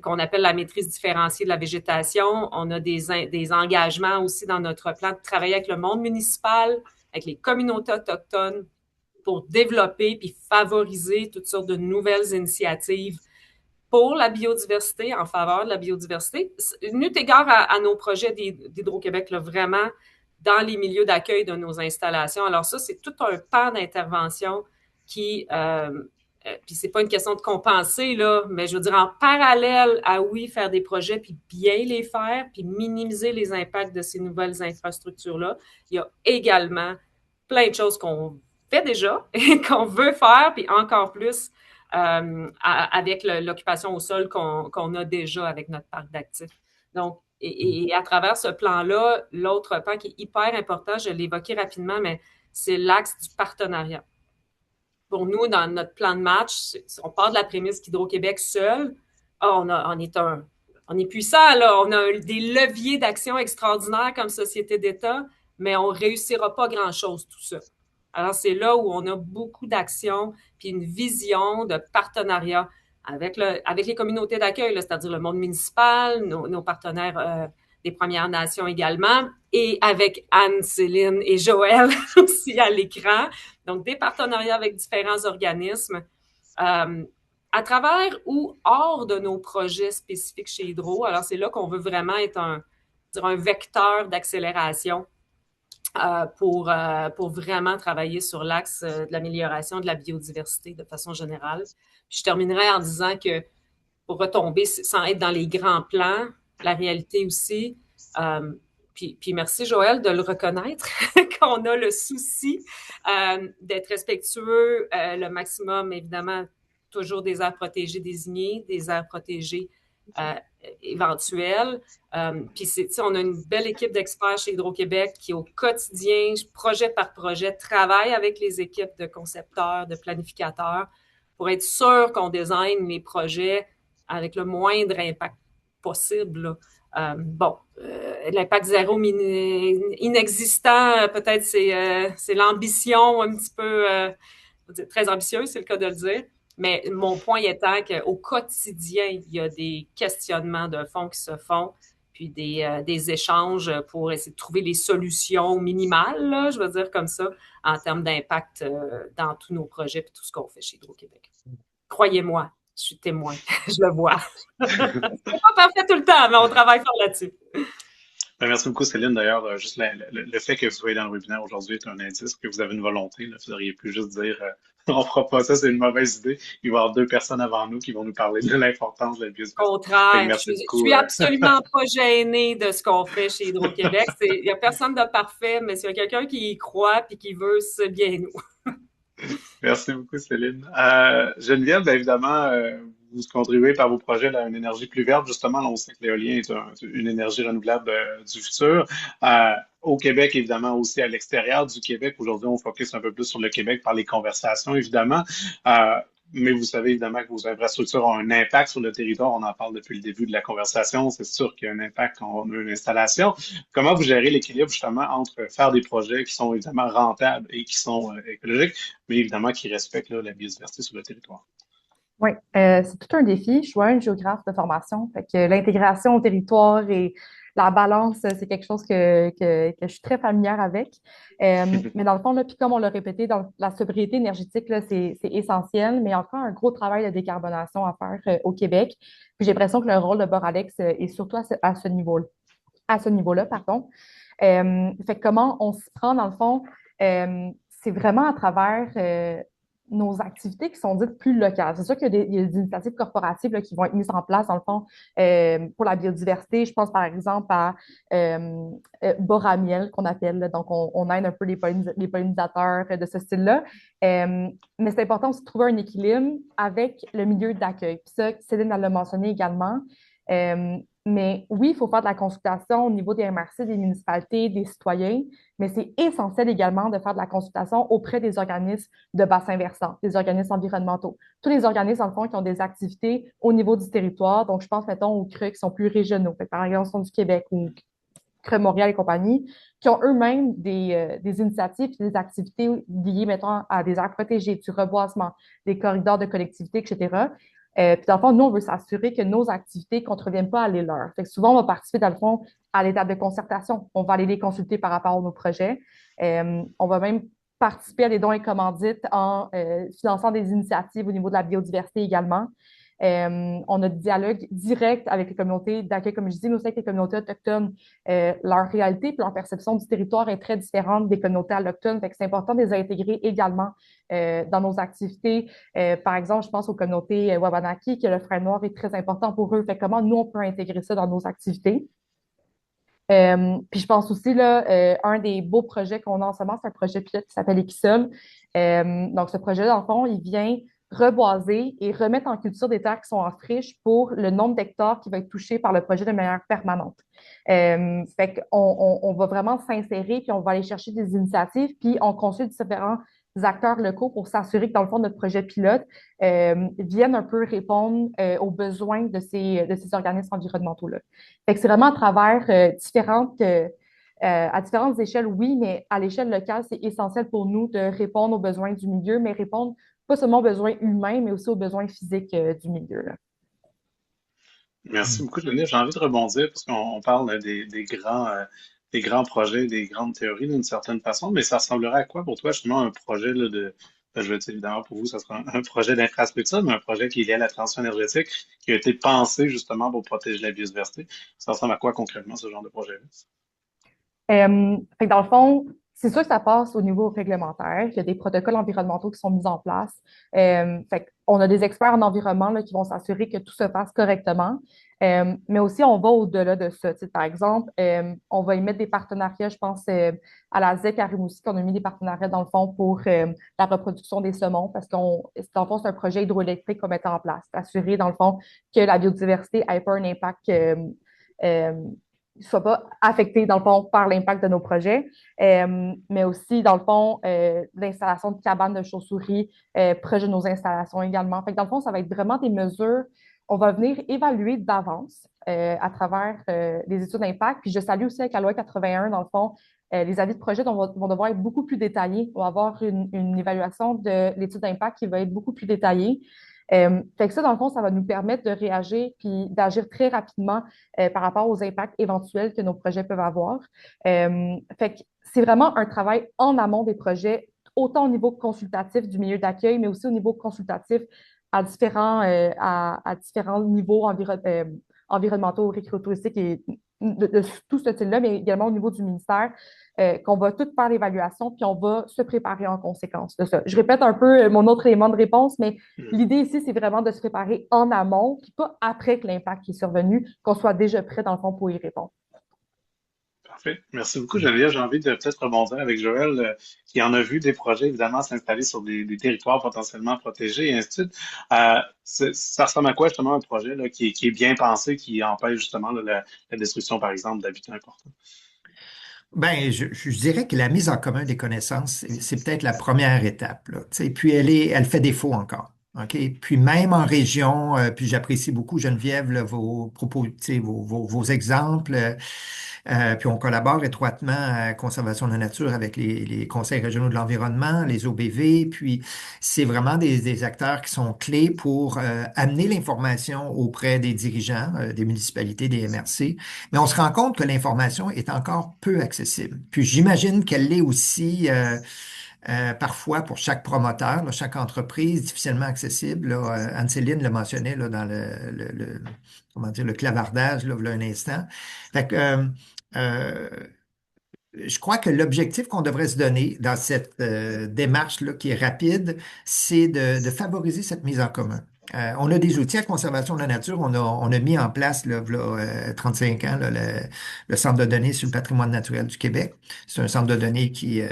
qu'on appelle la maîtrise différenciée de la végétation. On a des engagements aussi dans notre plan de travailler avec le monde municipal, avec les communautés autochtones pour développer puis favoriser toutes sortes de nouvelles initiatives pour la biodiversité, en faveur de la biodiversité. Eu égard à nos projets d'Hydro-Québec, là, vraiment dans les milieux d'accueil de nos installations. Alors ça, c'est tout un pan d'intervention qui, puis c'est pas une question de compenser, là, mais je veux dire, en parallèle à, oui, faire des projets, puis bien les faire, puis minimiser les impacts de ces nouvelles infrastructures-là, il y a également plein de choses qu'on fait déjà et qu'on veut faire, puis encore plus avec l'occupation au sol qu'on a déjà avec notre parc d'actifs. Donc, et à travers ce plan-là, l'autre pan qui est hyper important, je l'ai évoqué rapidement, mais c'est l'axe du partenariat. Pour nous, dans notre plan de match, on part de la prémisse qu'Hydro-Québec seul, on est puissant, là, on a des leviers d'action extraordinaires comme société d'État, mais on ne réussira pas grand-chose tout ça. Alors, c'est là où on a beaucoup d'actions, puis une vision de partenariat avec les communautés d'accueil, c'est-à-dire le monde municipal, nos partenaires des Premières Nations également, et avec Anne, Céline et Joël aussi à l'écran. Donc, des partenariats avec différents organismes à travers ou hors de nos projets spécifiques chez Hydro. Alors, c'est là qu'on veut vraiment être un vecteur d'accélération pour vraiment travailler sur l'axe de l'amélioration de la biodiversité de façon générale. Puis je terminerai en disant que pour retomber, sans être dans les grands plans, la réalité aussi, puis merci Joël de le reconnaître, qu'on a le souci d'être respectueux le maximum, évidemment, toujours des aires protégées désignées, des aires protégées éventuelles. Puis on a une belle équipe d'experts chez Hydro-Québec qui, au quotidien, projet par projet, travaille avec les équipes de concepteurs, de planificateurs pour être sûr qu'on design les projets avec le moindre impact possible. L'impact zéro inexistant, peut-être c'est l'ambition un petit peu très ambitieuse, c'est le cas de le dire. Mais mon point étant qu'au quotidien, il y a des questionnements de fond qui se font. puis des échanges pour essayer de trouver les solutions minimales, là, je veux dire comme ça, en termes d'impact dans tous nos projets et tout ce qu'on fait chez Hydro-Québec. Croyez-moi, je suis témoin, je le vois. C'est pas parfait tout le temps, mais on travaille fort là-dessus. Ben, merci beaucoup, Céline. D'ailleurs, juste le fait que vous soyez dans le webinaire aujourd'hui est un indice que vous avez une volonté. Là. Vous auriez pu juste dire on fera pas ça, c'est une mauvaise idée. Il va y avoir deux personnes avant nous qui vont nous parler de l'importance de la Au biodiversité. contraire, Merci je beaucoup. suis absolument pas gênée de ce qu'on fait chez Hydro-Québec. Il n'y a personne de parfait, mais s'il y a quelqu'un qui y croit et qui veut, c'est bien nous. Merci beaucoup, Céline. Geneviève, bien évidemment, vous contribuez par vos projets à une énergie plus verte. Justement, là, on sait que l'éolien est une énergie renouvelable du futur. Au Québec, évidemment, aussi à l'extérieur du Québec. Aujourd'hui, on focus un peu plus sur le Québec par les conversations, évidemment. Euh, mais vous savez évidemment que vos infrastructures ont un impact sur le territoire. On en parle depuis le début de la conversation. C'est sûr qu'il y a un impact quand on a une installation. Comment vous gérez l'équilibre justement entre faire des projets qui sont évidemment rentables et qui sont écologiques, mais évidemment qui respectent là, la biodiversité sur le territoire? Oui, c'est tout un défi. Je suis une géographe de formation, fait que l'intégration au territoire et la balance, c'est quelque chose que je suis très familière avec. Mais dans le fond, là, puis comme on l'a répété, dans la sobriété énergétique, là, c'est essentiel, mais il y a encore un gros travail de décarbonation à faire au Québec. Puis j'ai l'impression que le rôle de Boralex est surtout à ce niveau-là, pardon. Fait que comment on s'y prend, dans le fond, c'est vraiment à travers nos activités qui sont dites plus locales. C'est sûr qu'il y a des initiatives corporatives là, qui vont être mises en place, dans le fond, pour la biodiversité. Je pense, par exemple, à Boramiel, qu'on appelle. Là. Donc, on aide un peu les pollinisateurs de ce style-là. Mais c'est important aussi de trouver un équilibre avec le milieu d'accueil. Puis ça, Céline l'a mentionné également. Mais oui, il faut faire de la consultation au niveau des MRC, des municipalités, des citoyens, mais c'est essentiel également de faire de la consultation auprès des organismes de bassin versant, des organismes environnementaux. Tous les organismes, dans le fond, qui ont des activités au niveau du territoire. Donc, je pense, mettons, aux CRE qui sont plus régionaux, par exemple, sont du Québec ou CRE Montréal et compagnie, qui ont eux-mêmes des initiatives et des activités liées, mettons, à des aires protégées, du reboisement, des corridors de collectivité, etc. Puis, dans le fond, nous, on veut s'assurer que nos activités ne contreviennent pas à les leurs. Fait que souvent, on va participer, dans le fond, à l'étape de concertation. On va aller les consulter par rapport à nos projets. On va même participer à des dons et commandites en finançant des initiatives au niveau de la biodiversité également. On a des dialogues directs avec les communautés d'accueil, comme je dis, mais aussi avec les communautés autochtones. Leur réalité et leur perception du territoire est très différente des communautés allochtones. Fait que c'est important de les intégrer également dans nos activités. Par exemple, je pense aux communautés Wabanaki, que le frein noir est très important pour eux. Fait que comment nous, on peut intégrer ça dans nos activités? Puis je pense aussi, là, un des beaux projets qu'on a en ce moment, c'est un projet pilote qui s'appelle Equisol. Donc, ce projet, dans le fond, il vient reboiser et remettre en culture des terres qui sont en friche pour le nombre d'hectares qui va être touché par le projet de manière permanente. Fait qu'on va vraiment s'insérer, puis on va aller chercher des initiatives, puis on consulte différents acteurs locaux pour s'assurer que, dans le fond, notre projet pilote vienne un peu répondre aux besoins de ces organismes environnementaux-là. Fait que c'est vraiment à travers à différentes échelles, oui, mais à l'échelle locale, c'est essentiel pour nous de répondre aux besoins du milieu, mais répondre pas seulement aux besoins humains, mais aussi aux besoins physiques du milieu. Là. Merci beaucoup, Geneviève. J'ai envie de rebondir parce qu'on parle des grands projets, des grandes théories d'une certaine façon, mais ça ressemblerait à quoi pour toi, justement, un projet là, je veux dire, évidemment, pour vous, ça sera un projet d'infrastructure, mais un projet qui est lié à la transition énergétique, qui a été pensé justement pour protéger la biodiversité. Ça ressemble à quoi concrètement, ce genre de projet-là? Fait que dans le fond, c'est sûr que ça passe au niveau réglementaire. Il y a des protocoles environnementaux qui sont mis en place. Fait qu'on a des experts en environnement là, qui vont s'assurer que tout se passe correctement. Mais aussi, on va au-delà de ça. Tu sais, par exemple, on va y mettre des partenariats, je pense, à la ZEC à Rimouski, qu'on a mis des partenariats dans le fond pour la reproduction des saumons, parce dans le fond, c'est un projet hydroélectrique qu'on met en place, assurer, dans le fond, que la biodiversité n'ait pas un impact euh, ne soit pas affecté, dans le fond, par l'impact de nos projets, mais aussi, dans le fond, l'installation de cabanes de chauves-souris proche de nos installations également. Fait que dans le fond, ça va être vraiment des mesures, on va venir évaluer d'avance à travers les études d'impact. Puis je salue aussi avec la loi 81, dans le fond, les avis de projet vont devoir être beaucoup plus détaillés. On va avoir une évaluation de l'étude d'impact qui va être beaucoup plus détaillée. Fait que ça, dans le fond, ça va nous permettre de réagir puis d'agir très rapidement par rapport aux impacts éventuels que nos projets peuvent avoir. Fait que c'est vraiment un travail en amont des projets, autant au niveau consultatif du milieu d'accueil, mais aussi au niveau consultatif à différents niveaux environnementaux, récréotouristiques et de tout ce style-là, mais également au niveau du ministère, qu'on va tout faire l'évaluation, puis on va se préparer en conséquence de ça. Je répète un peu mon autre élément de réponse, mais l'idée ici, c'est vraiment de se préparer en amont, puis pas après que l'impact est survenu, qu'on soit déjà prêt, dans le fond, pour y répondre. Parfait. Merci beaucoup, Geneviève. J'ai envie de peut-être rebondir avec Joël, qui en a vu des projets, évidemment, s'installer sur des territoires potentiellement protégés et ainsi de suite. Ça ressemble à quoi, justement, un projet là, qui est bien pensé, qui empêche justement là, la destruction, par exemple, d'habitats importants? Ben, je dirais que la mise en commun des connaissances, c'est peut-être la première étape, là, tu sais. Puis elle fait défaut encore. OK? Puis même en région, puis j'apprécie beaucoup, Geneviève, là, vos propos, tu sais, vos exemples. Puis on collabore étroitement à Conservation de la nature avec les conseils régionaux de l'environnement, les OBV. Puis c'est vraiment des acteurs qui sont clés pour amener l'information auprès des dirigeants, des municipalités, des MRC. Mais on se rend compte que l'information est encore peu accessible. Puis j'imagine qu'elle l'est aussi parfois pour chaque promoteur, là, chaque entreprise, difficilement accessible. Là, Anne-Céline le mentionnait là, dans comment dire, le clavardage, là, il y a un instant. Fait que, euh, je crois que l'objectif qu'on devrait se donner dans cette démarche-là qui est rapide, c'est de favoriser cette mise en commun. On a des outils à conservation de la nature. On a mis en place, là, v'là, 35 ans, là, le Centre de données sur le patrimoine naturel du Québec. C'est un centre de données qui,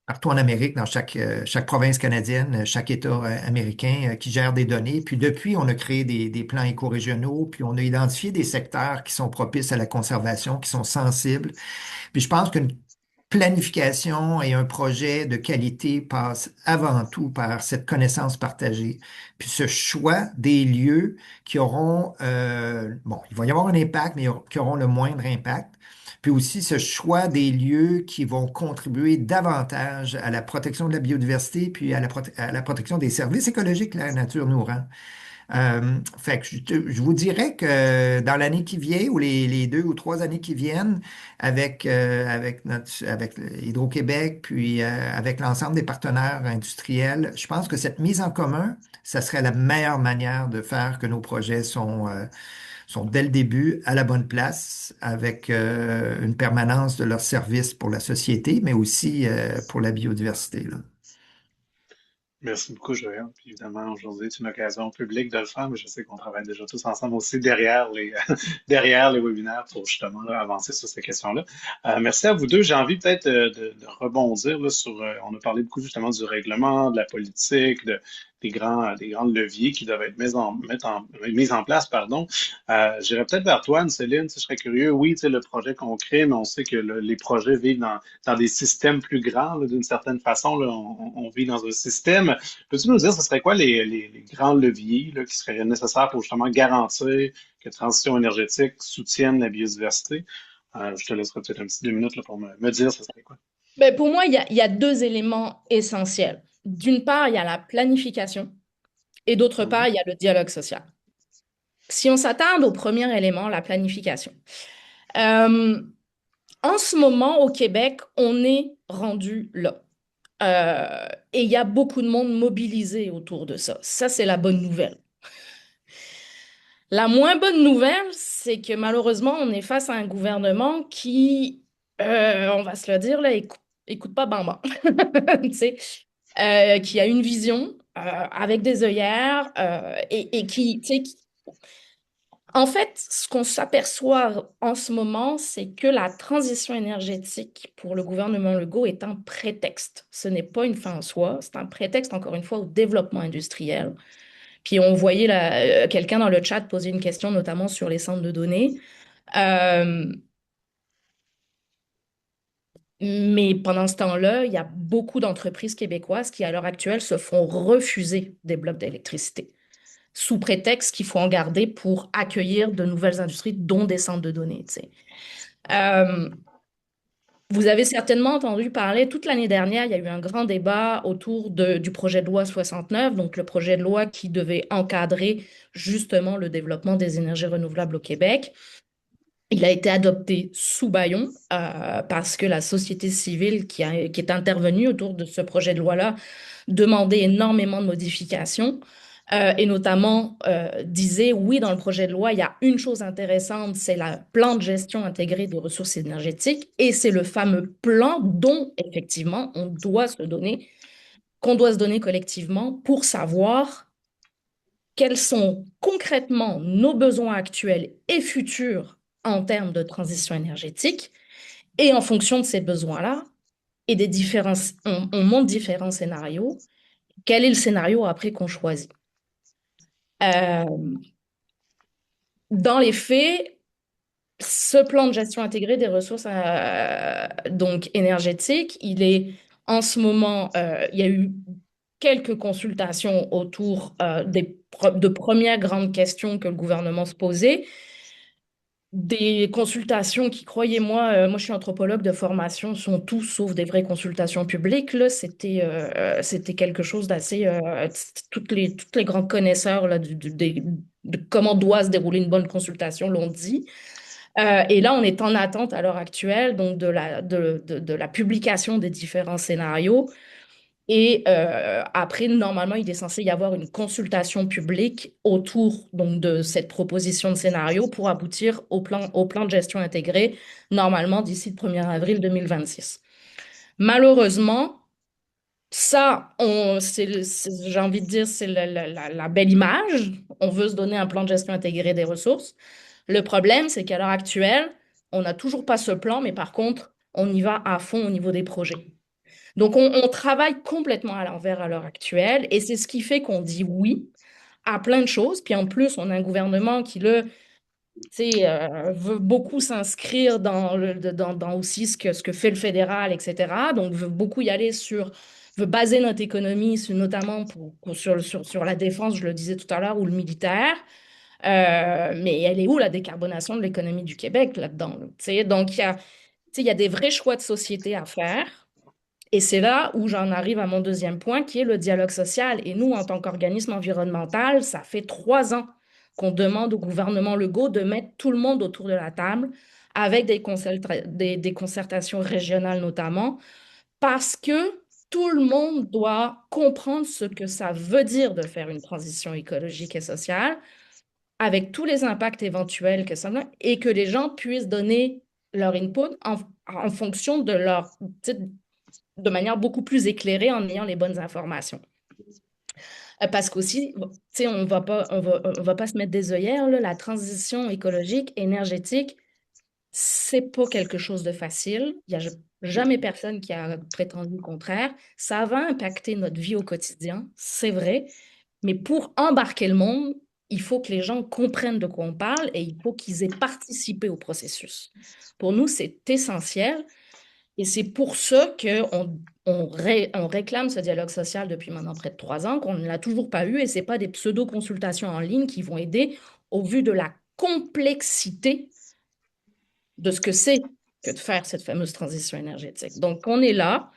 partout en Amérique, dans chaque province canadienne, chaque État américain, qui gère des données. Puis depuis, on a créé des plans écorégionaux, puis on a identifié des secteurs qui sont propices à la conservation, qui sont sensibles. Puis je pense qu'une planification et un projet de qualité passent avant tout par cette connaissance partagée. Puis ce choix des lieux qui auront, bon, il va y avoir un impact, mais qui auront le moindre impact. Puis aussi ce choix des lieux qui vont contribuer davantage à la protection de la biodiversité, puis à la protection des services écologiques que la nature nous rend. Fait que je vous dirais que dans l'année qui vient ou les 2 ou 3 années qui viennent, avec Hydro-Québec, puis avec l'ensemble des partenaires industriels, je pense que cette mise en commun, ça serait la meilleure manière de faire que nos projets sont dès le début à la bonne place, avec une permanence de leurs services pour la société, mais aussi pour la biodiversité, là. Merci beaucoup, Joël. Puis évidemment, aujourd'hui, c'est une occasion publique de le faire, mais je sais qu'on travaille déjà tous ensemble aussi derrière derrière les webinaires pour justement là, avancer sur ces questions-là. Merci à vous deux. J'ai envie peut-être de rebondir là, sur, on a parlé beaucoup justement du règlement, de la politique, des grands leviers qui doivent être mis en place, pardon. J'irais peut-être vers toi, Anne-Céline, si je serais curieux. Oui, tu sais, le projet qu'on crée, mais on sait que les projets vivent dans des systèmes plus grands, là, d'une certaine façon. Là, on vit dans un système. Peux-tu nous dire, ce serait quoi les grands leviers là, qui seraient nécessaires pour justement garantir que transition énergétique soutienne la biodiversité? Je te laisserai peut-être un petit 2 minutes là, pour me dire ce serait quoi. Ben, pour moi, il y a deux éléments essentiels. D'une part, il y a la planification et d'autre Mhm. part, il y a le dialogue social. Si on s'attarde au premier élément, la planification. Euh, En ce moment, au Québec, on est rendu là. Et il y a beaucoup de monde mobilisé autour de ça. Ça, c'est la bonne nouvelle. La moins bonne nouvelle, c'est que malheureusement, on est face à un gouvernement qui, on va se le dire, là, écoute pas Bamba. Tu sais, qui a une vision avec des œillères et qui, tu sais, en fait, ce qu'on s'aperçoit en ce moment, c'est que la transition énergétique pour le gouvernement Legault est un prétexte. Ce n'est pas une fin en soi, c'est un prétexte, encore une fois, au développement industriel. Puis on voyait quelqu'un dans le chat poser une question, notamment sur les centres de données. Euh, mais pendant ce temps-là, il y a beaucoup d'entreprises québécoises qui, à l'heure actuelle, se font refuser des blocs d'électricité, sous prétexte qu'il faut en garder pour accueillir de nouvelles industries, dont des centres de données, tu sais. Euh, Vous avez certainement entendu parler, toute l'année dernière, il y a eu un grand débat autour du projet de loi 69, donc le projet de loi qui devait encadrer justement le développement des énergies renouvelables au Québec. Il a été adopté sous bâillon parce que la société civile qui est intervenue autour de ce projet de loi-là demandait énormément de modifications et notamment disait, oui, dans le projet de loi, il y a une chose intéressante, c'est le plan de gestion intégrée des ressources énergétiques et c'est le fameux plan dont, effectivement, qu'on doit se donner collectivement pour savoir quels sont concrètement nos besoins actuels et futurs en termes de transition énergétique. Et en fonction de ces besoins-là et des différences, on monte différents scénarios. Quel est le scénario après qu'on choisit? Euh, dans les faits, ce plan de gestion intégrée des ressources donc énergétiques, il est en ce moment, il y a eu quelques consultations autour de premières grandes questions que le gouvernement se posait. Des consultations qui, croyez-moi, moi je suis anthropologue de formation, sont tout sauf des vraies consultations publiques. Là, c'était quelque chose d'assez. Toutes les grands connaisseurs là, de comment doit se dérouler une bonne consultation l'ont dit. Et là, on est en attente à l'heure actuelle donc de la publication des différents scénarios. Et après, normalement, il est censé y avoir une consultation publique autour donc, de cette proposition de scénario pour aboutir au plan de gestion intégré, normalement d'ici le 1er avril 2026. Malheureusement, j'ai envie de dire, c'est la belle image. On veut se donner un plan de gestion intégré des ressources. Le problème, c'est qu'à l'heure actuelle, on n'a toujours pas ce plan, mais par contre, on y va à fond au niveau des projets. Donc, on travaille complètement à l'envers à l'heure actuelle et c'est ce qui fait qu'on dit oui à plein de choses. Puis en plus, on a un gouvernement qui, veut beaucoup s'inscrire dans aussi ce que fait le fédéral, etc. Donc, veut beaucoup y aller veut baser notre économie, notamment sur la défense, je le disais tout à l'heure, ou le militaire. Mais elle est où la décarbonation de l'économie du Québec là-dedans? Là, tu sais? Donc, il y a des vrais choix de société à faire. Et c'est là où j'en arrive à mon deuxième point, qui est le dialogue social. Et nous, en tant qu'organisme environnemental, ça fait 3 ans qu'on demande au gouvernement Legault de mettre tout le monde autour de la table, avec des concertations régionales notamment, parce que tout le monde doit comprendre ce que ça veut dire de faire une transition écologique et sociale, avec tous les impacts éventuels que ça a, et que les gens puissent donner leur input en fonction de de manière beaucoup plus éclairée en ayant les bonnes informations. Parce qu'aussi, bon, tu sais, on va pas se mettre des œillères, là, la transition écologique, énergétique, c'est pas quelque chose de facile. Il n'y a jamais personne qui a prétendu le contraire. Ça va impacter notre vie au quotidien, c'est vrai, mais pour embarquer le monde, il faut que les gens comprennent de quoi on parle et il faut qu'ils aient participé au processus. Pour nous, c'est essentiel. Et c'est pour ça on réclame ce dialogue social depuis maintenant près de 3 ans, qu'on ne l'a toujours pas eu, et ce n'est pas des pseudo-consultations en ligne qui vont aider au vu de la complexité de ce que c'est que de faire cette fameuse transition énergétique. Donc, on est là,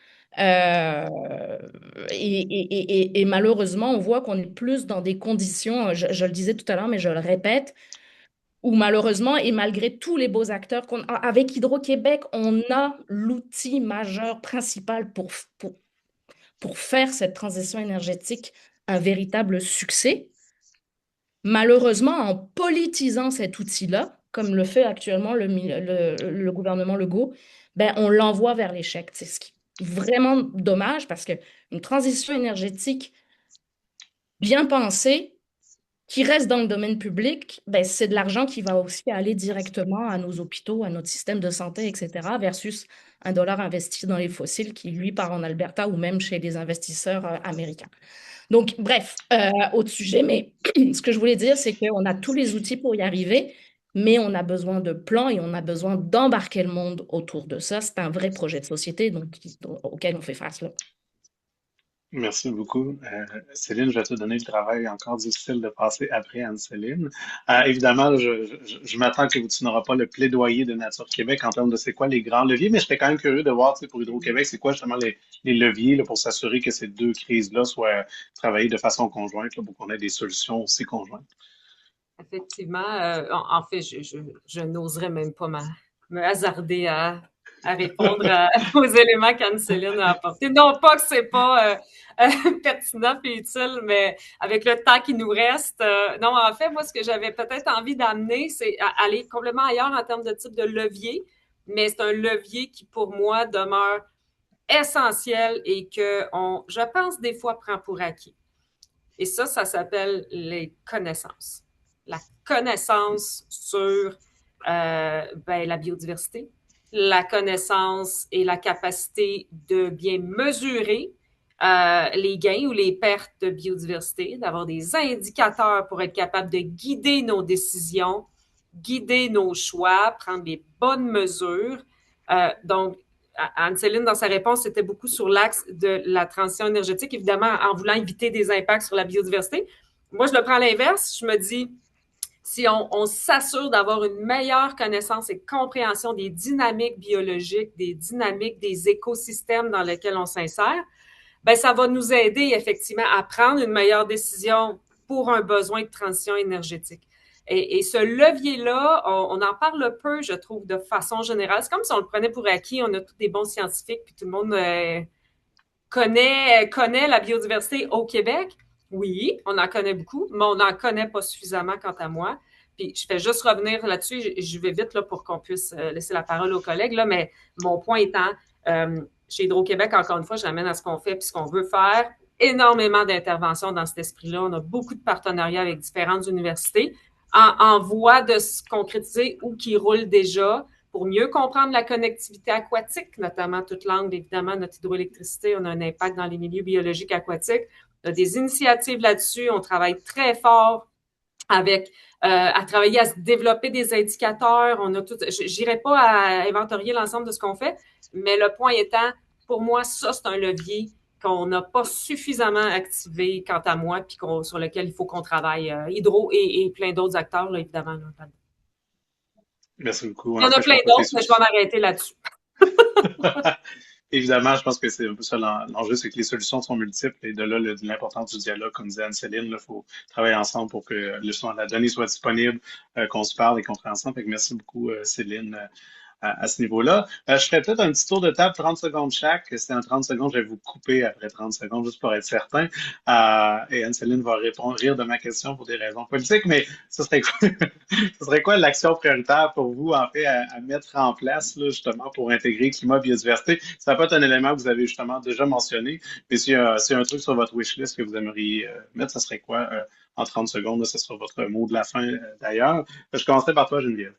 et malheureusement, on voit qu'on est plus dans des conditions, je le disais tout à l'heure, mais je le répète, où malheureusement, et malgré tous les beaux acteurs qu'on a, avec Hydro-Québec, on a l'outil majeur principal pour faire cette transition énergétique un véritable succès. Malheureusement, en politisant cet outil-là, comme le fait actuellement le gouvernement Legault, ben, on l'envoie vers l'échec. C'est ce qui est vraiment dommage parce qu'une transition énergétique bien pensée, qui reste dans le domaine public, ben, c'est de l'argent qui va aussi aller directement à nos hôpitaux, à notre système de santé, etc., versus un dollar investi dans les fossiles qui, lui, part en Alberta ou même chez les investisseurs américains. Donc, bref, autre sujet, mais ce que je voulais dire, c'est qu'on a tous les outils pour y arriver, mais on a besoin de plans et on a besoin d'embarquer le monde autour de ça. C'est un vrai projet de société donc, auquel on fait face là. Merci beaucoup. Céline, je vais te donner le travail encore difficile de passer après Anne-Céline. Évidemment, là, je m'attends que tu n'auras pas le plaidoyer de Nature Québec en termes de c'est quoi les grands leviers, mais je serais quand même curieux de voir, tu sais, pour Hydro-Québec, c'est quoi justement les leviers là, pour s'assurer que ces deux crises-là soient travaillées de façon conjointe là, pour qu'on ait des solutions aussi conjointes. Effectivement, en fait, je n'oserais même pas me hasarder à répondre aux éléments qu'Anne-Céline a apportés. Non pas que c'est pas pertinent et utile, mais avec le temps qui nous reste, non, en fait, moi, ce que j'avais peut-être envie d'amener, c'est aller complètement ailleurs en termes de type de levier, mais c'est un levier qui, pour moi, demeure essentiel et que je pense, des fois, prend pour acquis. Et ça s'appelle les connaissances. La connaissance sur la biodiversité, la connaissance et la capacité de bien mesurer les gains ou les pertes de biodiversité, d'avoir des indicateurs pour être capable de guider nos décisions, guider nos choix, prendre les bonnes mesures. Donc, Anne-Céline, dans sa réponse, c'était beaucoup sur l'axe de la transition énergétique, évidemment, en voulant éviter des impacts sur la biodiversité. Moi, je le prends à l'inverse. Je me dis, si on s'assure d'avoir une meilleure connaissance et compréhension des dynamiques biologiques, des dynamiques des écosystèmes dans lesquels on s'insère, ben ça va nous aider effectivement à prendre une meilleure décision pour un besoin de transition énergétique. Et ce levier-là, on en parle peu, je trouve, de façon générale. C'est comme si on le prenait pour acquis, on a tous des bons scientifiques, puis tout le monde connaît la biodiversité au Québec. Oui, on en connaît beaucoup, mais on n'en connaît pas suffisamment quant à moi. Puis je fais juste revenir là-dessus, je vais vite là, pour qu'on puisse laisser la parole aux collègues, là, mais mon point étant, chez Hydro-Québec, encore une fois, je l'amène à ce qu'on fait puis ce qu'on veut faire. Énormément d'interventions dans cet esprit-là. On a beaucoup de partenariats avec différentes universités en voie de se concrétiser ou qui roulent déjà pour mieux comprendre la connectivité aquatique, notamment toute l'angle, évidemment, notre hydroélectricité, on a un impact dans les milieux biologiques aquatiques. On a des initiatives là-dessus. On travaille très fort avec à travailler à se développer des indicateurs. On a tout. J'irai pas à inventorier l'ensemble de ce qu'on fait, mais le point étant, pour moi, ça, c'est un levier qu'on n'a pas suffisamment activé, quant à moi, puis sur lequel il faut qu'on travaille. Hydro et plein d'autres acteurs, là, évidemment. Là. Merci beaucoup. Il y en a plein d'autres, mais je vais m'arrêter là-dessus. Évidemment, je pense que c'est un peu ça l'enjeu, c'est que les solutions sont multiples et de là l'importance du dialogue, comme disait Anne-Céline, il faut travailler ensemble pour que la donnée soit disponible, qu'on se parle et qu'on travaille ensemble. Fait que merci beaucoup, Céline, à ce niveau-là. Je ferais peut-être un petit tour de table, 30 secondes chaque. Si en 30 secondes, je vais vous couper après 30 secondes, juste pour être certain. Et Anne-Céline va rire de ma question pour des raisons politiques, mais ce serait quoi, ce serait quoi l'action prioritaire pour vous, en fait, à mettre en place, là, justement, pour intégrer climat, biodiversité? Ça peut être un élément que vous avez justement déjà mentionné, mais s'il y a un truc sur votre wishlist que vous aimeriez mettre, ça serait quoi en 30 secondes? Là, ce sera votre mot de la fin, d'ailleurs. Je commencerai par toi, Geneviève.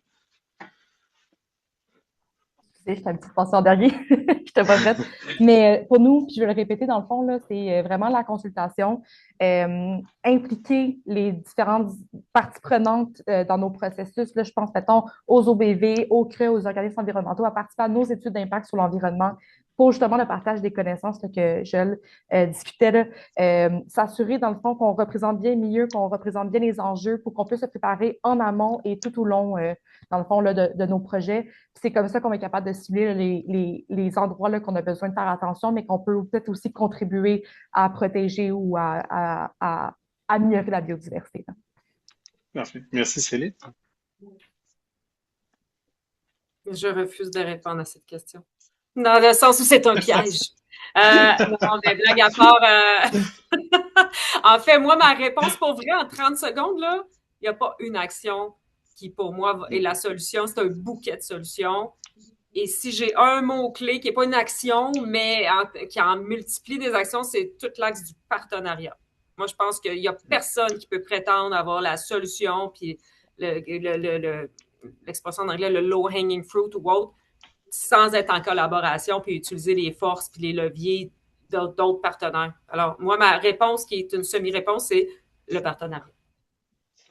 J'étais un petit passé en dernier, je n'étais pas prête. Mais pour nous, puis je vais le répéter dans le fond, là, c'est vraiment la consultation, impliquer les différentes parties prenantes dans nos processus. Là, je pense, mettons, aux OBV, aux CRE, aux organismes environnementaux, à participer à nos études d'impact sur l'environnement pour justement le partage des connaissances là, que Joël discutait, là, s'assurer dans le fond qu'on représente bien le milieu, qu'on représente bien les enjeux pour qu'on puisse se préparer en amont et tout au long, dans le fond, là, de nos projets. C'est comme ça qu'on va être capable de cibler là, les endroits là, qu'on a besoin de faire attention, mais qu'on peut peut-être aussi contribuer à protéger ou à améliorer la biodiversité. Là. Parfait. Merci, Céline. Je refuse de répondre à cette question. Dans le sens où c'est un piège. Non, mais blague à part. En fait, moi, ma réponse pour vrai, en 30 secondes, là, il n'y a pas une action qui, pour moi, est la solution. C'est un bouquet de solutions. Et si j'ai un mot-clé qui n'est pas une action, mais qui en multiplie des actions, c'est tout l'axe du partenariat. Moi, je pense qu'il n'y a personne qui peut prétendre avoir la solution, puis l'expression en anglais, le low-hanging fruit ou autre, sans être en collaboration, puis utiliser les forces puis les leviers d'autres partenaires. Alors, moi, ma réponse, qui est une semi-réponse, c'est le partenariat.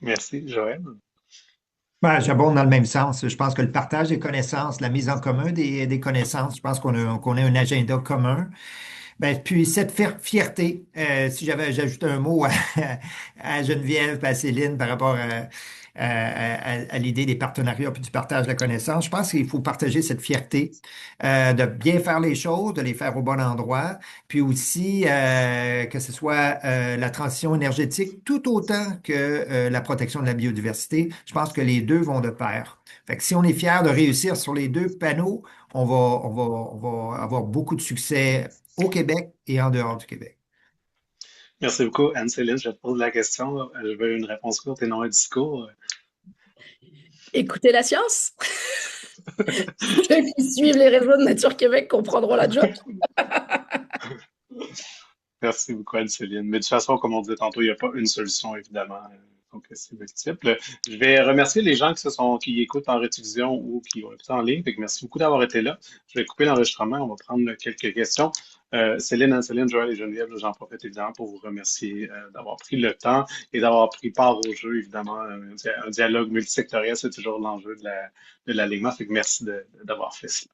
Merci, Joël. Ben, j'abonde dans le même sens. Je pense que le partage des connaissances, la mise en commun des connaissances, je pense qu'on a un agenda commun. Ben, puis cette fierté, si j'ajoute un mot à Geneviève et à Céline par rapport à l'idée des partenariats puis du partage de la connaissance, je pense qu'il faut partager cette fierté de bien faire les choses, de les faire au bon endroit, puis aussi que ce soit la transition énergétique tout autant que la protection de la biodiversité. Je pense que les deux vont de pair. Fait que si on est fier de réussir sur les deux panneaux, on va avoir beaucoup de succès au Québec et en dehors du Québec. Merci beaucoup, Anne-Céline. Je te pose la question. Je veux une réponse courte et non un discours. Écoutez la science. Ceux qui suivent les réseaux de Nature Québec comprendront la joke. Merci beaucoup, Anne-Céline. Mais de toute façon, comme on disait tantôt, il n'y a pas une solution, évidemment. Donc, c'est multiple. Je vais remercier les gens qui écoutent en rediffusion ou qui ont écouté en ligne. Fait que merci beaucoup d'avoir été là. Je vais couper l'enregistrement. On va prendre quelques questions. Céline, Anne-Céline, Joël et Geneviève, j'en profite évidemment pour vous remercier d'avoir pris le temps et d'avoir pris part au jeu, évidemment. Un dialogue multisectoriel, c'est toujours l'enjeu de l'alignement. Fait que merci d'avoir fait ça.